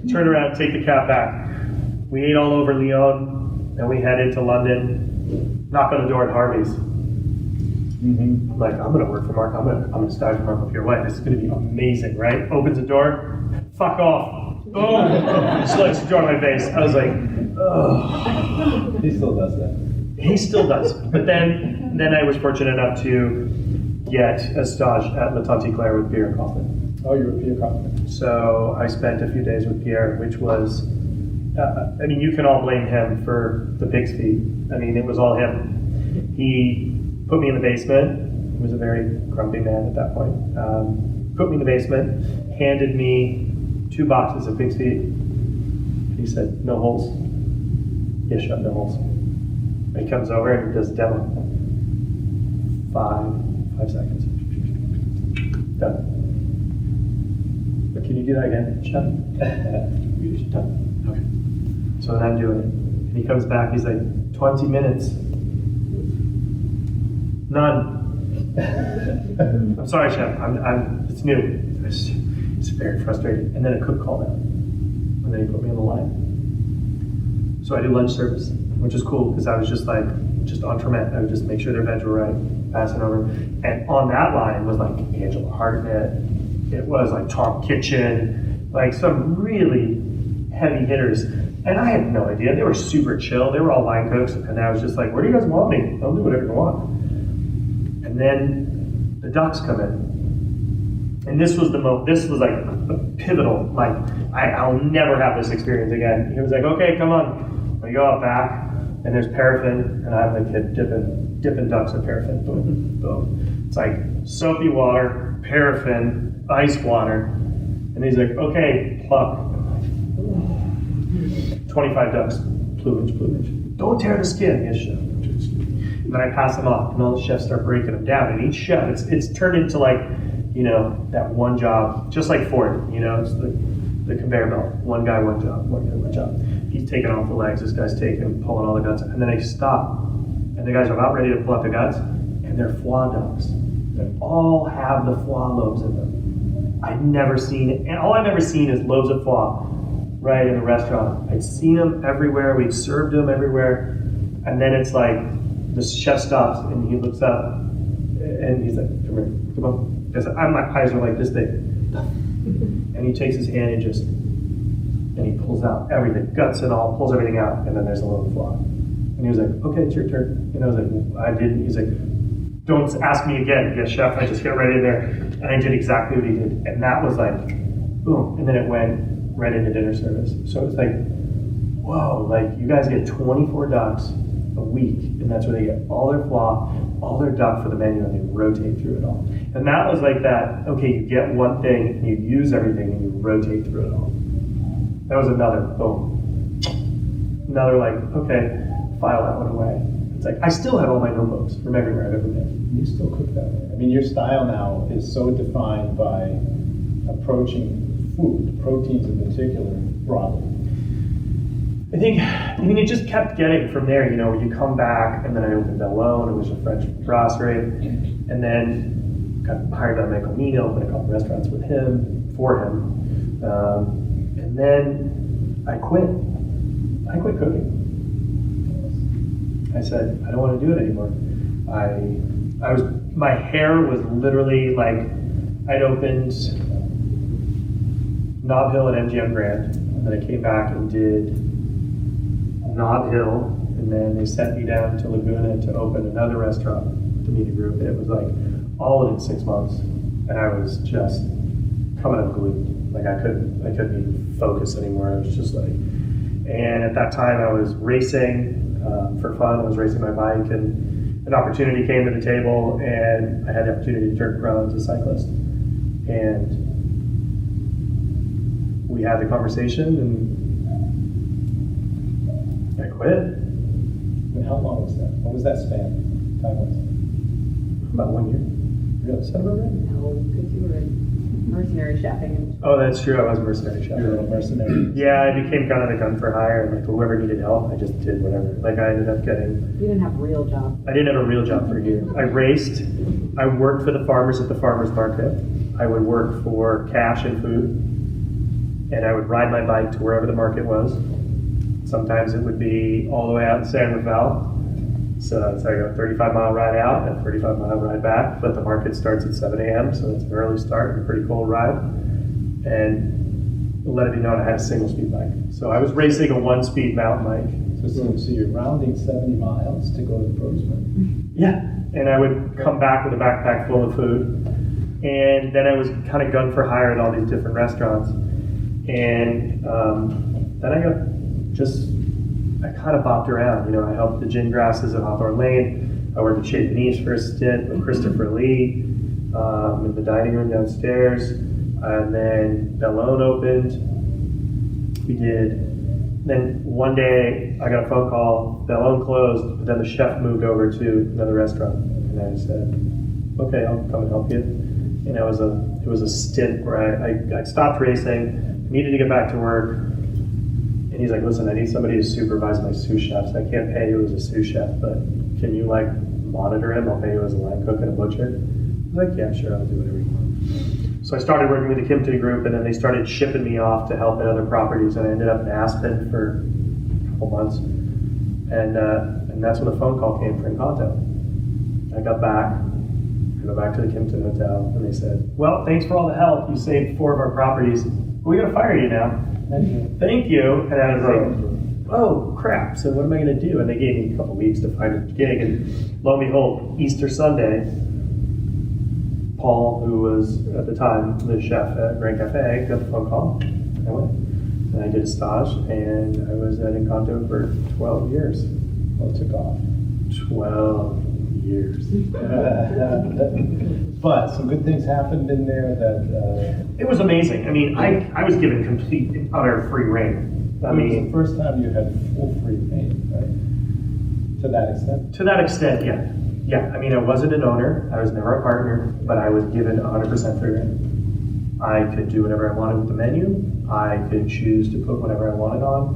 Turn around, take the cab back. We ate all over Lyon, and we head into London. Knock on the door at Harvey's. I'm like, I'm gonna work for Mark. I'm gonna start for Mark up your way. This is gonna be amazing, right? Opens the door, fuck off. Boom! Slugs the door in my face. I was like, oh. He still does that. He still does. But then I was fortunate enough to get a stage at La Tante Claire with Pierre Kaufman. Oh, you're a Pierre Kaufman. So I spent a few days with Pierre, which was, I mean, you can all blame him for the pig's feet. I mean, it was all him. He put me in the basement. He was a very grumpy man at that point. Put me in the basement, handed me 2 boxes of pig's feet. He said, "No holes." Yeah, shut no holes. And he comes over and he does a demo. 5 seconds. Done. But can you do that again, Chef? Done. Okay. So then I'm doing it. And he comes back, he's like, 20 minutes. None. I'm sorry, Chef. It's new. It's very frustrating. And then a cook called out. And then he put me on the line. So I do lunch service, which is cool because I was just entremet. I would just make sure their veg were right, pass it over. And on that line was like Angela Hartnett. It was like Tom Kitchen, like some really heavy hitters. And I had no idea. They were super chill. They were all line cooks. And I was just like, where do you guys want me? I'll do whatever you want. And then the ducks come in. And this was like a pivotal, like, I'll never have this experience again. He was like, okay, come on. We go out back, and there's paraffin, and I have the kid dipping ducks in paraffin. Boom, boom. It's like soapy water, paraffin, ice water. And he's like, okay, pluck. 25 ducks, plumage. Don't tear the skin. Yes, chef. And then I pass them off, and all the chefs start breaking them down. And each chef, it's turned into like, you know, that one job, just like Ford, you know, it's the conveyor belt. One guy, one job, one guy, one job. He's taking off the legs, this guy's pulling all the guts, and then they stop. And the guys are about ready to pull out the guts, and they're foie ducks. They all have the foie lobes in them. I've never seen it, and all I've ever seen is lobes of foie, right, in the restaurant. I'd seen them everywhere, we'd served them everywhere, and then it's like, the chef stops, and he looks up, and he's like, come here, come on. My eyes are like this big. And he takes his hand and he pulls out everything, guts and all, pulls everything out, and then there's a little flaw. And he was like, okay, it's your turn. And I was like, well, I didn't. He's like, don't ask me again. Yes, chef, I just get right in there. And I did exactly what he did. And that was like, boom. And then it went right into dinner service. So it was like, whoa, like you guys get 24 ducks a week, and that's where they get all their flaw, all their duck for the menu, and they rotate through it all. And that was like that, okay, you get one thing, and you use everything, and you rotate through it all. That was another, boom. Another like, okay, file that one away. It's like, I still have all my notebooks from everywhere I've ever been. You still cook that way. I mean, your style now is so defined by approaching food, proteins in particular, broadly. I mean, it just kept getting from there, you know, you come back, and then I opened alone, it was a French brasserie, and then got hired by Michael Meany, opened a couple restaurants with him, for him, and then I quit cooking. I said, I don't want to do it anymore. My hair was literally like, I'd opened Nob Hill at MGM Grand, and then I came back and did Nob Hill, and then they sent me down to Laguna to open another restaurant with the media group. And it was like all within 6 months, and I was just coming unglued. Like I couldn't even focus anymore. I was just like, and at that time I was racing for fun. I was racing my bike, and an opportunity came to the table, and I had the opportunity to turn pro as a cyclist. And we had the conversation, and I quit. And how long was that? What was that span, time-wise? About 1 year. Really? Is that about right? No, because you were mercenary chefing. Oh, that's true. I was a mercenary chef. You're a little mercenary. Yeah, I became kind of the gun for hire. Like whoever needed help, I just did whatever. Like I ended up getting. You didn't have a real job. I didn't have a real job for a year. I raced. I worked for the farmers at the farmers market. I would work for cash and food, and I would ride my bike to wherever the market was. Sometimes it would be all the way out in San Rafael. So it's like a 35-mile ride out and a 35-mile ride back, but the market starts at 7 a.m., so it's an early start and a pretty cold ride. And let it be known I had a single-speed bike. So I was racing a 1-speed mountain bike. So you're rounding 70 miles to go to the pros man. Yeah, and I would come back with a backpack full of food. And then I was kind of gun for hire at all these different restaurants. And then I kind of bopped around. You know, I helped the gin grasses at Hawthorne Lane. I worked at Chez Panisse for a stint with Christopher Lee in the dining room downstairs. And then Bellone opened. Then one day I got a phone call, Bellone closed, but then the chef moved over to another restaurant. And I said, okay, I'll come and help you. And it was a stint where I stopped racing, needed to get back to work. And he's like, listen, I need somebody to supervise my sous chefs. I can't pay you as a sous chef, but can you like monitor him? I'll pay you as a line cook and a butcher. I was like, yeah, sure, I'll do whatever you want. So I started working with the Kimpton group, and then they started shipping me off to help at other properties, and I ended up in Aspen for a couple months. And that's when the phone call came for Encanto. I got back, I go back to the Kimpton Hotel, and they said, well, thanks for all the help. You saved 4 of our properties. We're gonna fire you now. Thank you. And I was like, oh crap, so what am I gonna do? And they gave me a couple weeks to find a gig, and lo and behold, Easter Sunday, Paul, who was at the time the chef at Grand Cafe, got the phone call. I went, and I did a stage, and I was at Encanto for 12 years. Well, it took off. 12 years. But some good things happened in there that... It was amazing. I mean, I was given complete and utter free reign. I it was mean, the first time you had full free reign, right? To that extent? to that extent, yeah. Yeah, I mean, I wasn't an owner. I was never a partner, but I was given 100% free reign. I could do whatever I wanted with the menu. I could choose to put whatever I wanted on.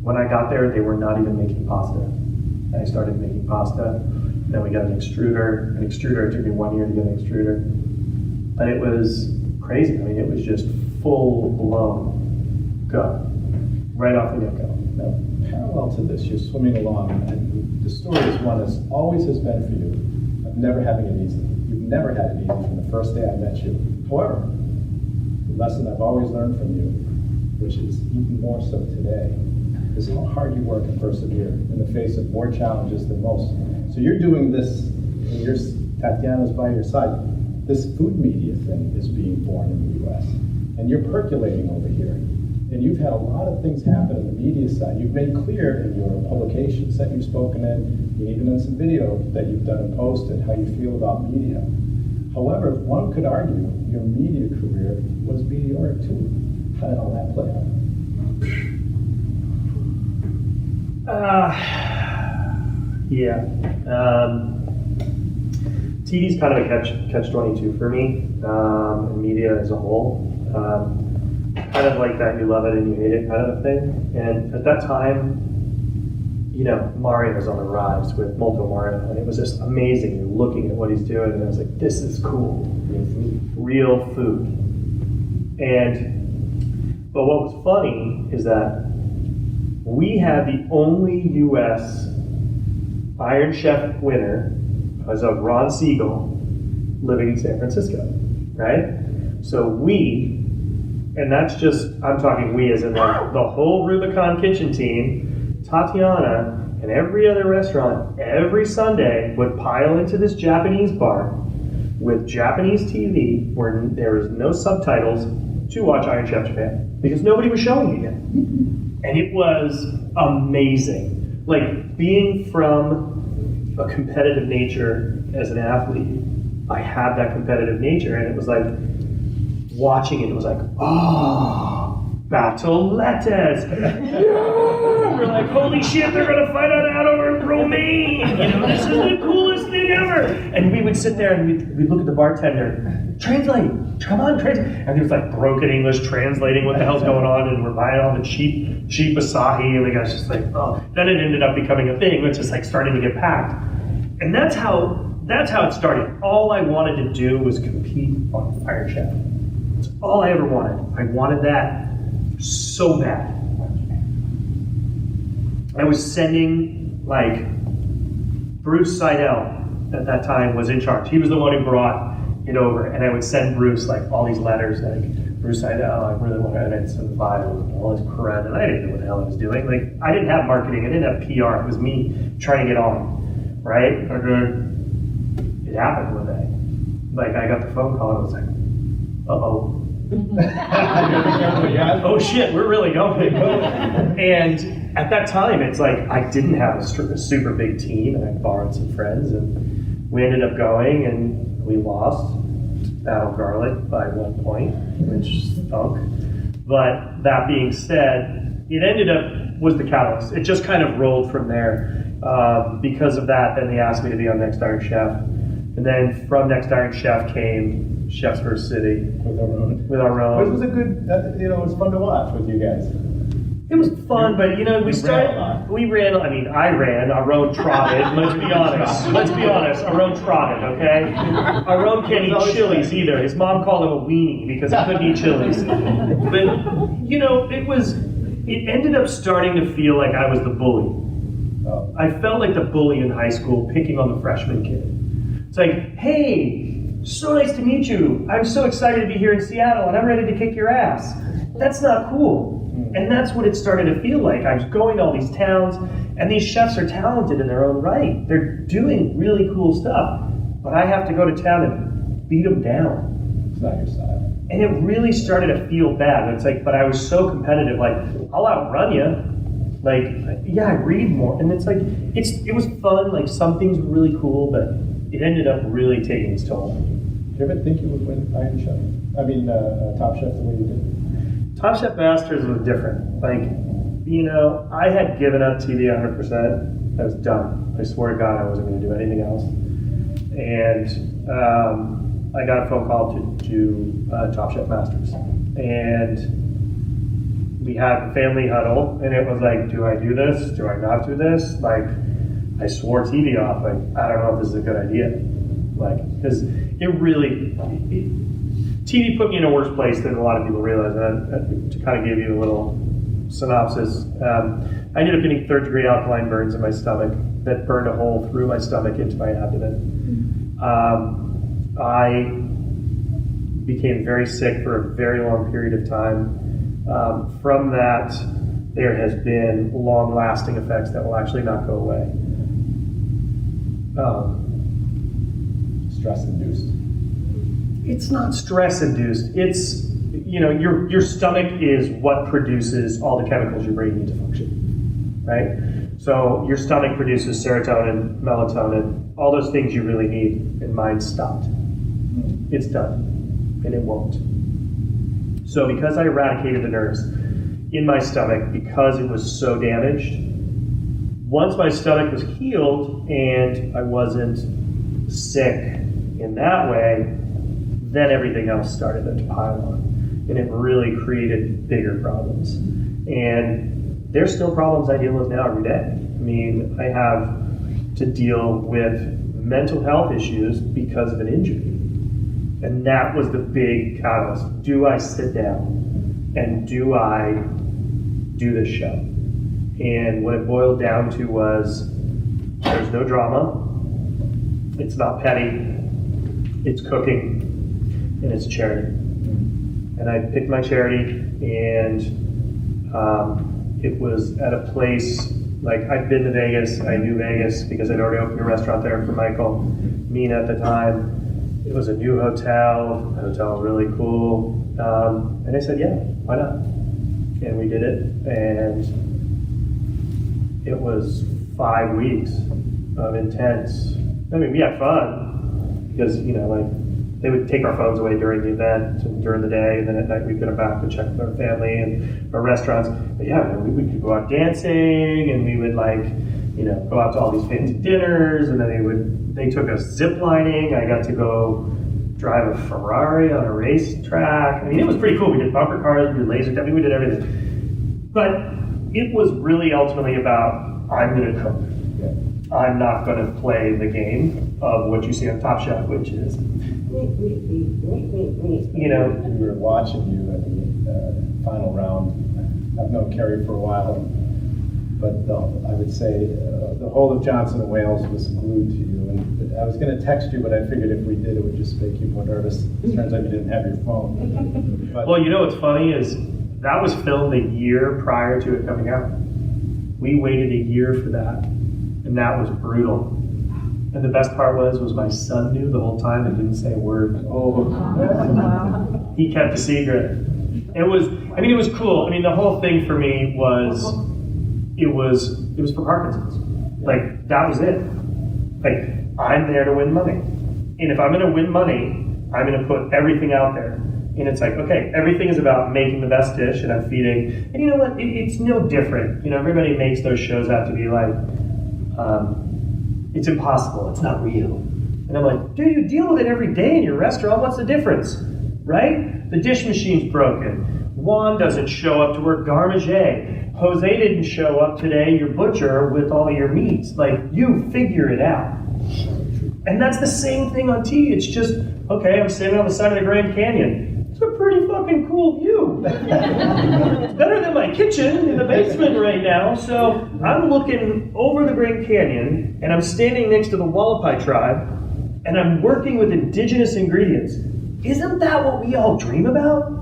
When I got there, they were not even making pasta. And I started making pasta. Then we got an extruder. It took me 1 year to get an extruder. But it was crazy. I mean, it was just full blown go. Right off the get-go. Now, parallel to this, you're swimming along, and the story is one that always has been for you, of never having it easy. You've never had it easy from the first day I met you. However, the lesson I've always learned from you, which is even more so today, is how hard you work and persevere in the face of more challenges than most. So you're doing this, and Tatiana's by your side. This food media thing is being born in the US, and you're percolating over here. And you've had a lot of things happen in the media side. You've made clear in your publications that you've spoken in, and even in some video that you've done and posted, how you feel about media. However, one could argue your media career was meteoric too. How did all that play out? Yeah. TV's kind of a catch-22 for me, and media as a whole. Kind of like that you love it and you hate it kind of a thing. And at that time, Mario was on the rise with Molto Mario, and it was just amazing. You're looking at what he's doing, and I was like, this is cool. Real food. But what was funny is that we had the only U.S. Iron Chef winner as of Ron Siegel living in San Francisco, right? So and that's just, I'm talking we as in like the whole Rubicon Kitchen team, Tatiana, and every other restaurant every Sunday would pile into this Japanese bar with Japanese TV where there was no subtitles to watch Iron Chef Japan because nobody was showing it yet. And it was amazing. Like being from a competitive nature as an athlete, I had that competitive nature, and it was like watching it was like, oh, Batellettes. Yeah! We're like, holy shit, they're gonna fight out over in Romaine. This is the coolest thing ever. And we would sit there and we'd look at the bartender, translate, come on, translate. And there's like broken English translating what the hell's going on, and we're buying all the cheap Asahi, and the guy's just like, oh. Then it ended up becoming a thing, which is like starting to get packed. And that's how it started. All I wanted to do was compete on Iron Chef. That's all I ever wanted. I wanted that so bad. I was sending, like, Bruce Seidel at that time was in charge. He was the one who brought it over, and I would send Bruce, like, all these letters, like, Bruce Seidel, I really want to, and I'd send files and all this crap, and I didn't know what the hell I was doing. Like, I didn't have marketing, I didn't have PR, it was me trying to get on, right? And then it happened one day. Like, I got the phone call, and I was like, uh-oh. Oh shit, we're really going. And at that time, it's like I didn't have a super big team, and I borrowed some friends, and we ended up going, and we lost Battle Garlic by 1 point, which stunk. But that being said, it ended up was the catalyst. It just kind of rolled from there. Because of that, then they asked me to be on Next Iron Chef, and then from Next Iron Chef came Chef's First City with our own. It was a good, it was fun to watch with you guys. It was fun, but I ran, our own trotted, let's be honest, our own trotted, okay? Our own can't eat chilies either. His mom called him a weenie because he couldn't eat chilies. But, it ended up starting to feel like I was the bully. Oh. I felt like the bully in high school picking on the freshman kid. It's like, hey, so nice to meet you. I'm so excited to be here in Seattle, and I'm ready to kick your ass. That's not cool. And that's what it started to feel like. I was going to all these towns, and these chefs are talented in their own right. They're doing really cool stuff. But I have to go to town and beat them down. It's not your style. And it really started to feel bad. It's like, but I was so competitive, like, I'll outrun you. Like, yeah, I read more. And it's like, it was fun. Like, some things were really cool, but it ended up really taking its toll. Did you ever think you would win Iron Chef? Top Chef the way you did? Top Chef Masters was different. Like, I had given up TV 100%. I was done. I swear to God I wasn't going to do anything else. And I got a phone call to do Top Chef Masters. And we had a family huddle, and it was like, do I do this? Do I not do this? Like, I swore TV off. Like, I don't know if this is a good idea. Like, because TV put me in a worse place than a lot of people realize. And to kind of give you a little synopsis, I ended up getting third-degree alkaline burns in my stomach that burned a hole through my stomach into my abdomen. I became very sick for a very long period of time. From that, there has been long-lasting effects that will actually not go away. Stress-induced. It's not stress-induced. It's your stomach is what produces all the chemicals your brain needs to function, right? So your stomach produces serotonin, melatonin, all those things you really need, and mine stopped. It's done, and it won't. So because I eradicated the nerves in my stomach, because it was so damaged, once my stomach was healed and I wasn't sick in that way, then everything else started to pile on. And it really created bigger problems. And there's still problems I deal with now every day. I mean, I have to deal with mental health issues because of an injury. And that was the big catalyst. Do I sit down and do I do this show? And what it boiled down to was there's no drama, it's not petty, it's cooking, and it's charity. And I picked my charity, and it was at a place, like I'd been to Vegas, I knew Vegas because I'd already opened a restaurant there for Michael, Mina at the time. It was a new hotel, the hotel was really cool. And I said, yeah, why not? And we did it, and it was 5 weeks of intense. I mean, we had fun because, they would take our phones away during the event and during the day, and then at night we'd go back to check with our family and our restaurants. But yeah, we could go out dancing, and we would go out to all these fancy dinners, and then they took us zip lining. I got to go drive a Ferrari on a racetrack. I mean, it was pretty cool. We did bumper cars, we did laser tag, we did everything. But it was really ultimately about, I'm going to cook. Yeah. I'm not going to play the game of what you see on Top Chef, which is, We were watching you at the final round. I've known Kerry for a while, but I would say the whole of Johnson and Wales was glued to you. And I was going to text you, but I figured if we did, it would just make you more nervous. It turns out you didn't have your phone. But, well, what's funny is that was filmed a year prior to it coming out. We waited a year for that, and that was brutal. And the best part was my son knew the whole time and didn't say a word. Wow. He kept a secret. It was cool. I mean, the whole thing for me was, it was for Parkinson's. Like, that was it. Like, I'm there to win money. And if I'm going to win money, I'm going to put everything out there. And it's like, okay, everything is about making the best dish, and I'm feeding. And you know what? It's no different. Everybody makes those shows out to be like, it's impossible. It's not real. And I'm like, dude, you deal with it every day in your restaurant. What's the difference? Right? The dish machine's broken. Juan doesn't show up to work garmage. Jose didn't show up today, your butcher, with all your meats. Like, you figure it out. And that's the same thing on tea. It's just, okay, I'm sitting on the side of the Grand Canyon. It's a pretty fucking cool view. It's better than my kitchen in the basement right now. So I'm looking over the Grand Canyon, and I'm standing next to the Wallapai tribe, and I'm working with indigenous ingredients. Isn't that what we all dream about?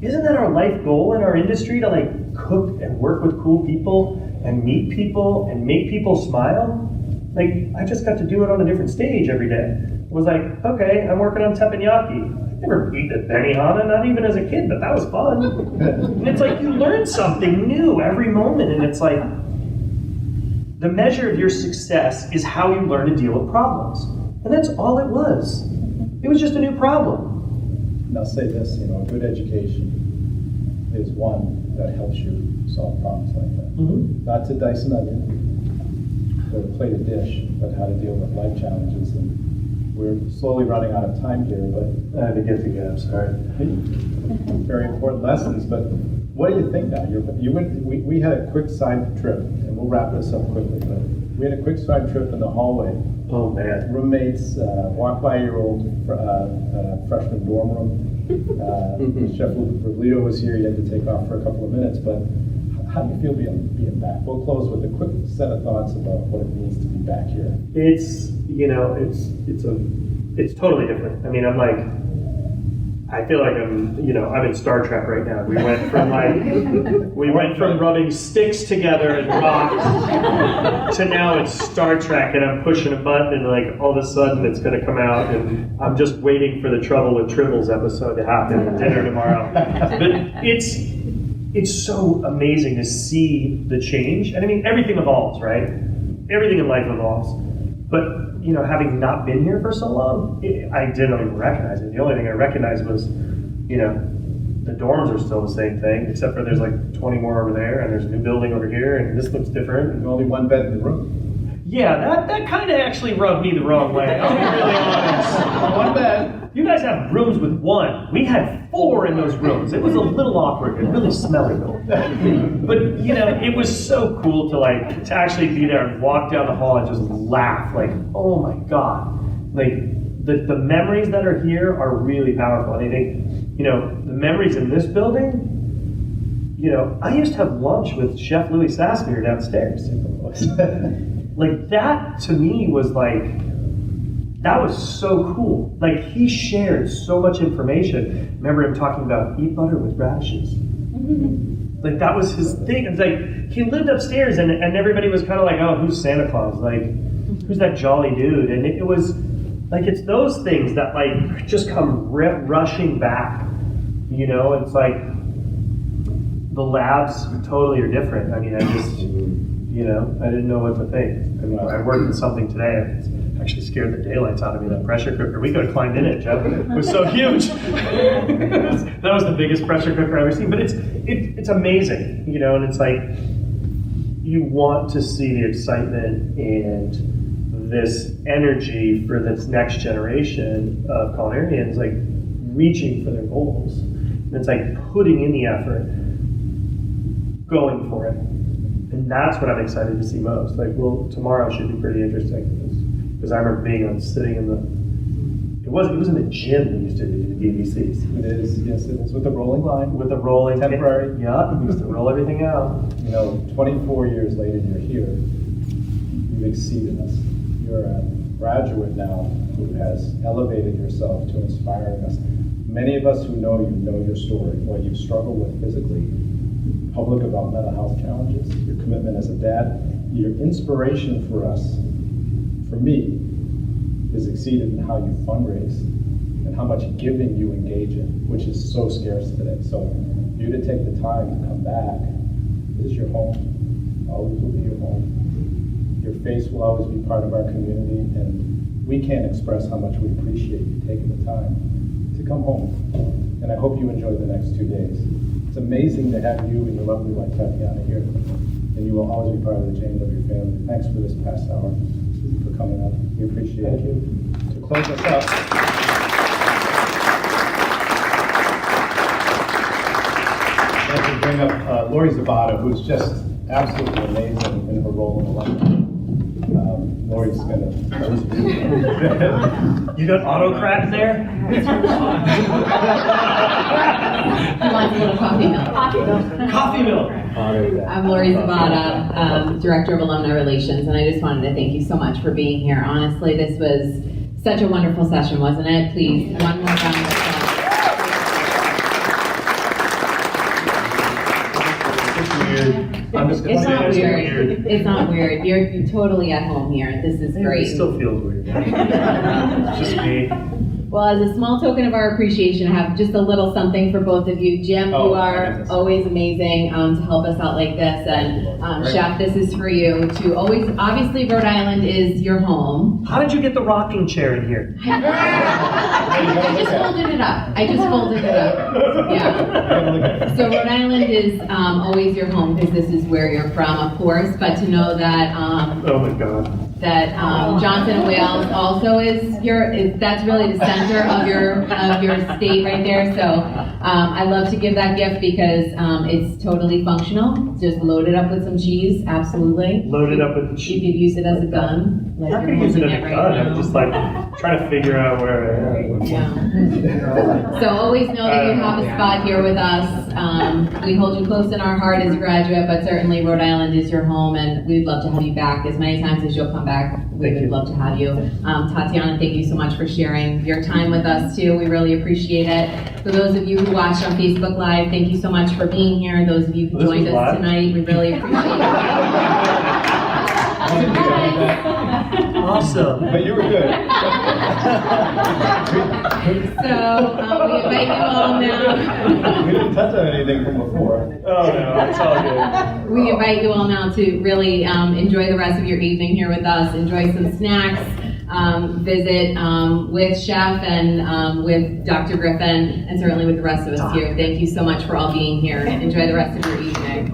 Isn't that our life goal in our industry, to cook and work with cool people and meet people and make people smile? Like, I just got to do it on a different stage every day. It was like, okay, I'm working on teppanyaki. I never eaten at Benihana, not even as a kid, but that was fun. And it's like, you learn something new every moment, and it's like, the measure of your success is how you learn to deal with problems. And that's all it was. It was just a new problem. And I'll say this, a good education is one that helps you solve problems like that. Mm-hmm. Not to dice an onion, or to plate a dish, but how to deal with life challenges. And we're slowly running out of time here, but I had to get together, I'm sorry. very important lessons. But what do you think now? We had a quick side trip, and we'll wrap this up quickly, but we had a quick side trip in the hallway. Oh, man. Roommates walked by your old freshman dorm room. Chef Roblito was here. You had to take off for a couple of minutes, but how do you feel being back? We'll close with a quick set of thoughts about what it means to be back here. It's totally different. I mean, I'm like, I feel like I'm in Star Trek right now. We went from rubbing sticks together and rocks to now it's Star Trek, and I'm pushing a button, and like all of a sudden it's going to come out, and I'm just waiting for the Trouble with Tribbles episode to happen at dinner tomorrow. But it's so amazing to see the change, and I mean everything evolves, right? Everything in life evolves, but. Having not been here for so long, I didn't even recognize it. The only thing I recognized was, the dorms are still the same thing, except for there's like 20 more over there, and there's a new building over here, and this looks different. There's only one bed in the room. Yeah, that kind of actually rubbed me the wrong way. I'll be really honest. One bed. You guys have rooms with one. We had 4 in those rooms. It was a little awkward and really smelly though. But it was so cool to actually be there and walk down the hall and just laugh. Like, oh my God. Like the memories that are here are really powerful. And I think, the memories in this building, I used to have lunch with Chef Louis Sassmere downstairs. Like that to me was that was so cool. Like he shared so much information. Remember him talking about eat butter with radishes. Like that was his thing. It's like he lived upstairs and everybody was kind of like, oh, who's Santa Claus? Like, who's that jolly dude? And it was like, it's those things that just come rushing back. It's like the labs totally are different. I mean, I just, I didn't know what to think. I mean, I worked with something today. It actually scared the daylights out of me, that pressure cooker. We could have climbed in it, Jeff. It was so huge. That was the biggest pressure cooker I've ever seen. But it's amazing, and it's like you want to see the excitement and this energy for this next generation of culinarians, like reaching for their goals. And it's like putting in the effort, going for it. And that's what I'm excited to see most. Tomorrow should be pretty interesting. Because I remember sitting in it was in the gym we used to do the DVCs. It is, yes it is, with the rolling line. With the rolling. Temporary. Yeah, we used to roll everything out. 24 years later you're here, you've exceeded us. You're a graduate now who has elevated yourself to inspiring us. Many of us who know you know your story, what you've struggled with physically, public about mental health challenges, your commitment as a dad, your inspiration for us, for me, is exceeded in how you fundraise and how much giving you engage in, which is so scarce today. So you to take the time to come back, this is your home, always will be your home. Your face will always be part of our community, and we can't express how much we appreciate you taking the time to come home. And I hope you enjoy the next 2 days. It's amazing to have you and your lovely wife Tatiana here, and you will always be part of the JWU family. Thanks for this past hour, for coming up. We appreciate it. To close us up, I'd like to bring up Lori Zabata, who's just absolutely amazing in her role in alumni. Lori's gonna. You got autocrat in there? He wants a little coffee milk. Coffee milk. I'm Lori Zabata, Director of Alumni Relations, and I just wanted to thank you so much for being here. Honestly, this was such a wonderful session, wasn't it? Please, one more round of applause. I'm just gonna It's say not it's weird. It's not weird. You're totally at home here. This is It great. still feels weird. It's just me. Well, as a small token of our appreciation, I have just a little something for both of you. Jim, Oh, you my are goodness. always amazing to help us out like this. And Great. Chef, this is for you. Obviously, Rhode Island is your home. How did you get the rocking chair in here? I just folded it up. Yeah. So Rhode Island is always your home because this is where you're from, of course. But to know that Oh my God. Johnson and Wales also that's really the center of your state right there. So I love to give that gift because it's totally functional. Just load it up with some cheese, absolutely. Load it up with You cheese. could use it as a gun. Like How you're can you use it as holding a right gun? now. I'm just trying to figure out where I am. Yeah. So always know that you have a spot here with us. We hold you close in our heart as a graduate, but certainly Rhode Island is your home, and we'd love to have you back as many times as you'll come back. We would love to have you. Tatiana, thank you so much for sharing your time with us too. We really appreciate it. For those of you who watched on Facebook Live, thank you so much for being here. Those of you who joined us tonight, we really appreciate it. Awesome. But you were good. So we invite you all now. We didn't touch on anything from before. Oh no, it's all good. We invite you all now to really enjoy the rest of your evening here with us. Enjoy some snacks. Visit with Chef and with Dr. Griffin, and certainly with the rest of us here. Thank you so much for all being here. Enjoy the rest of your evening.